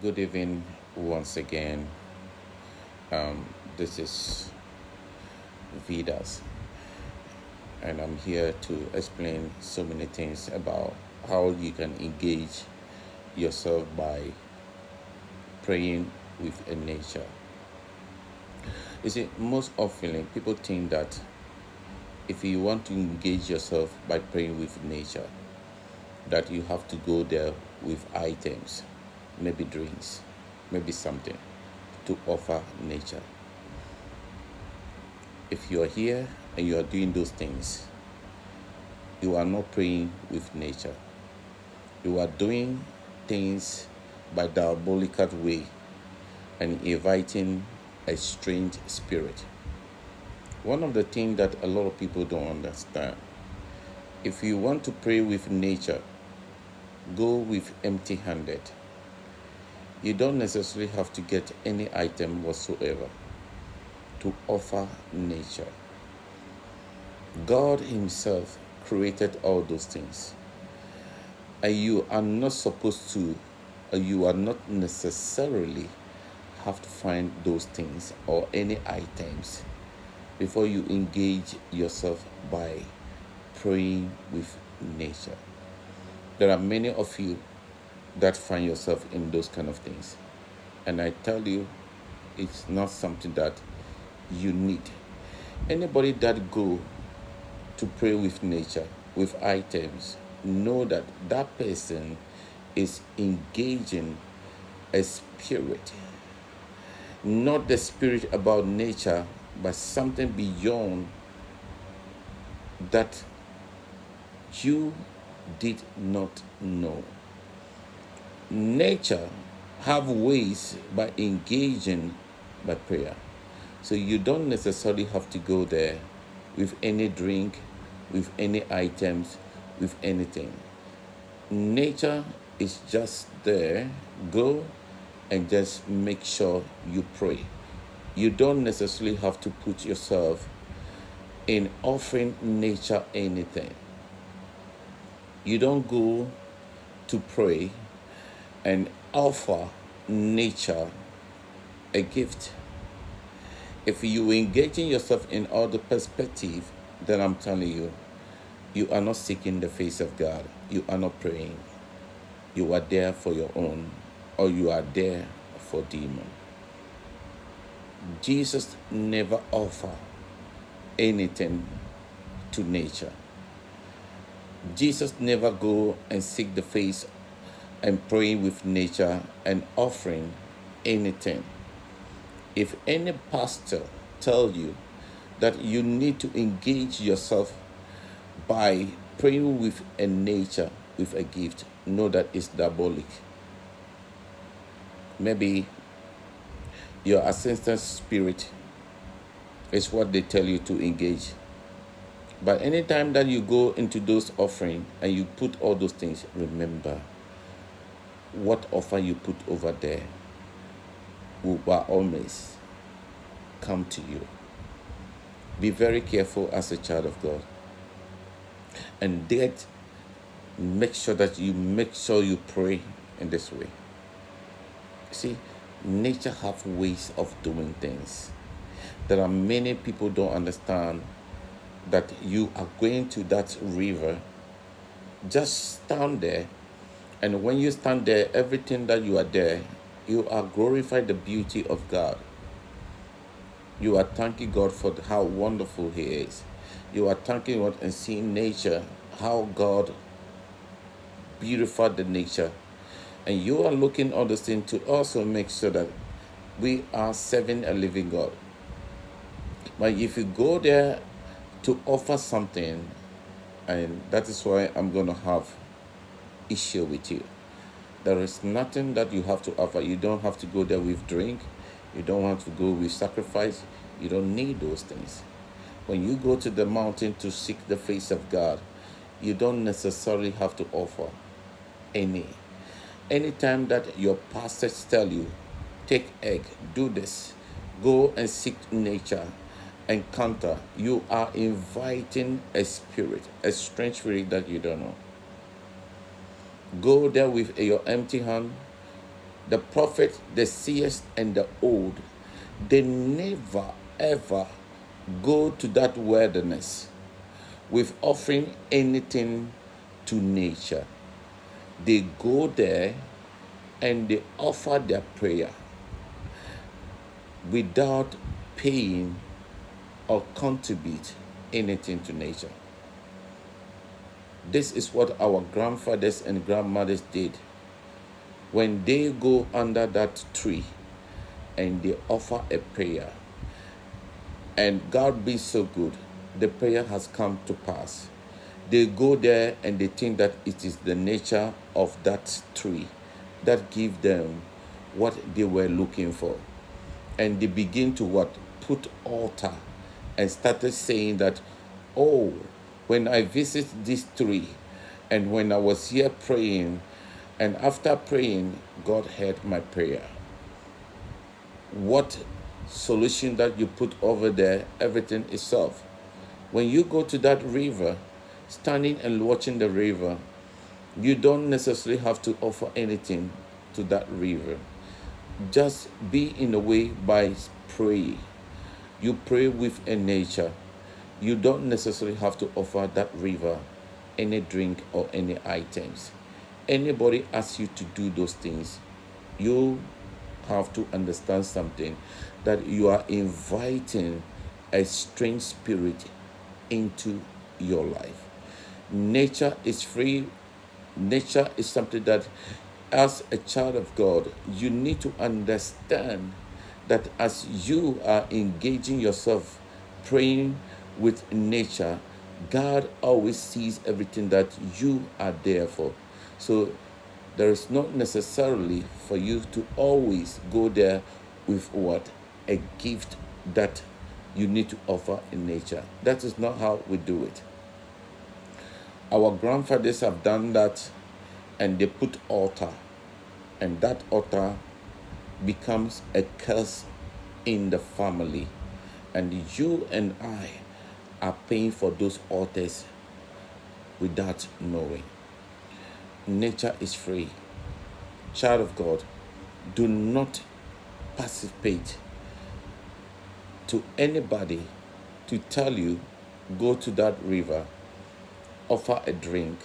Good evening once again. This is Vidas, and I'm here to explain so many things about how you can engage yourself by praying with a nature. You see, most often people think that if you want to engage yourself by praying with nature, that you have to go there with items, maybe drinks, maybe something to offer nature. If you are here and you are doing those things, you are not praying with nature. You are doing things by diabolical way and inviting a strange spirit. One of the things that a lot of people don't understand, if you want to pray with nature, go with empty-handed. You don't necessarily have to get any item whatsoever to offer nature. God Himself created all those things. And you are not supposed to, or you are not necessarily have to find those things or any items before you engage yourself by praying with nature. There are many of you that find yourself in those kind of things. And I tell you, it's not something that you need. Anybody that go to pray with nature, with items, know that that person is engaging a spirit, not the spirit about nature, but something beyond that you did not know. Nature have ways by engaging by prayer. So you don't necessarily have to go there with any drink, with any items, with anything. Nature is just there. Go and just make sure you pray. You don't necessarily have to put yourself in offering nature anything. You don't go to pray and offer nature a gift. If you engaging yourself in all the perspective, then I'm telling you, you are not seeking the face of God. You are not praying. You are there for your own, or you are there for demon. Jesus never offered anything to nature. Jesus never go and seek the face and praying with nature and offering anything. If any pastor tell you that you need to engage yourself by praying with a nature, with a gift, know that it's diabolic. Maybe your ancestor spirit is what they tell you to engage. But anytime that you go into those offering and you put all those things, remember what offer you put over there will always come to you. Be very careful as a child of God. And that make sure you pray in this way. See, nature have ways of doing things. There are many people don't understand that you are going to that river, just stand there, and when you stand there, everything that you are there, you are glorifying the beauty of God. You are thanking God for how wonderful He is. You are thanking God and seeing nature, how God beautified the nature. And you are looking on this thing to also make sure that we are serving a living God. But if you go there to offer something, and that is why I'm going to have issue with you. There is nothing that you have to offer. You don't have to go there with drink. You don't have to go with sacrifice. You don't need those things. When you go to the mountain to seek the face of God, you don't necessarily have to offer any. Anytime that your pastors tell you, take egg, do this, go and seek nature, encounter, you are inviting a spirit, a strange spirit that you don't know. Go there with your empty hand. the prophet, the seers, and the old, they never ever go to that wilderness with offering anything to nature. They go there and they offer their prayer without paying or contribute anything to nature. This is what our grandfathers and grandmothers did when they go under that tree and they offer a prayer. And God be so good, the prayer has come to pass. They go there and they think that it is the nature of that tree that give them what they were looking for. And they begin to what? Put altar and started saying that, oh, when I visit this tree and when I was here praying, and after praying, God heard my prayer. What solution that you put over there, everything is solved. When you go to that river, standing and watching the river, you don't necessarily have to offer anything to that river. Just be in a way by pray. You pray with a nature. You don't necessarily have to offer that river any drink or any items. Anybody asks you to do those things, you have to understand something, that you are inviting a strange spirit into your life. Nature is free. Nature is something that, as a child of God, you need to understand that as you are engaging yourself, praying with nature, God always sees everything that you are there for. So there is not necessarily for you to always go there with what? A gift that you need to offer in nature. That is not how we do it. Our grandfathers have done that, and they put altar, and that altar becomes a curse in the family, and you and I are paying for those altars without knowing. Nature is free. Child of God, do not participate to anybody to tell you, go to that river, offer a drink,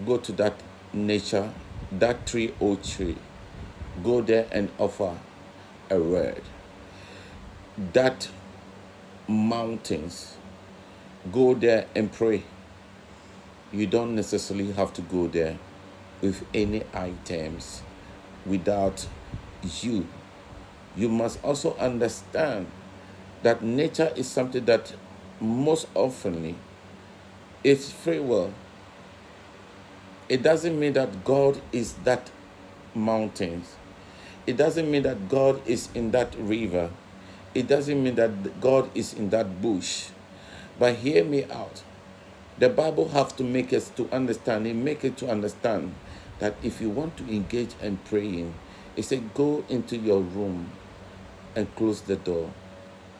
go to that nature, that tree or tree, go there and offer a word. That mountains, go there and pray. You don't necessarily have to go there with any items without you. You must also understand that nature is something that most oftenly is free will. It doesn't mean that God is that mountains. It doesn't mean that God is in that river. It doesn't mean that God is in that bush. But hear me out. The Bible has to make us to understand, make it to understand that if you want to engage in praying, it said go into your room and close the door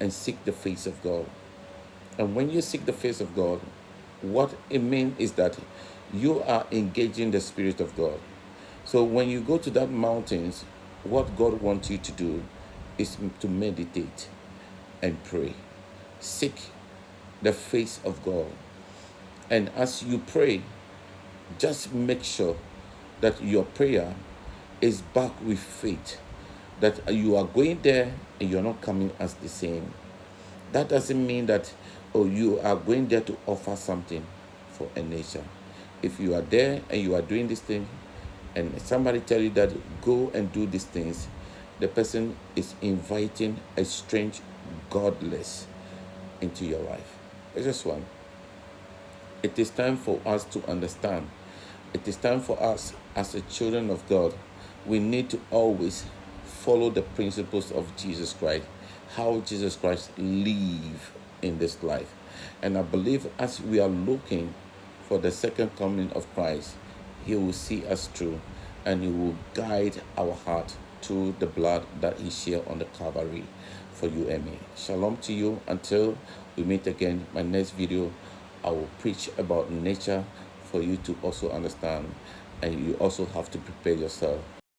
and seek the face of God. And when you seek the face of God, what it means is that you are engaging the Spirit of God. So when you go to that mountains, what God wants you to do is to meditate and pray. Seek the face of God. And as you pray, just make sure that your prayer is backed with faith, that you are going there and you're not coming as the same. That doesn't mean that, oh, you are going there to offer something for a nature. If you are there and you are doing this thing, and somebody tell you that go and do these things, the person is inviting a strange godless into your life. It's just one. It is time for us to understand. It is time for us as the children of God. We need to always follow the principles of Jesus Christ, how Jesus Christ lived in this life. And I believe as we are looking for the second coming of Christ, He will see us through and He will guide our heart through the blood that He shed on the Calvary for you and me. Shalom to you until we meet again. My next video, I will preach about nature for you to also understand, and you also have to prepare yourself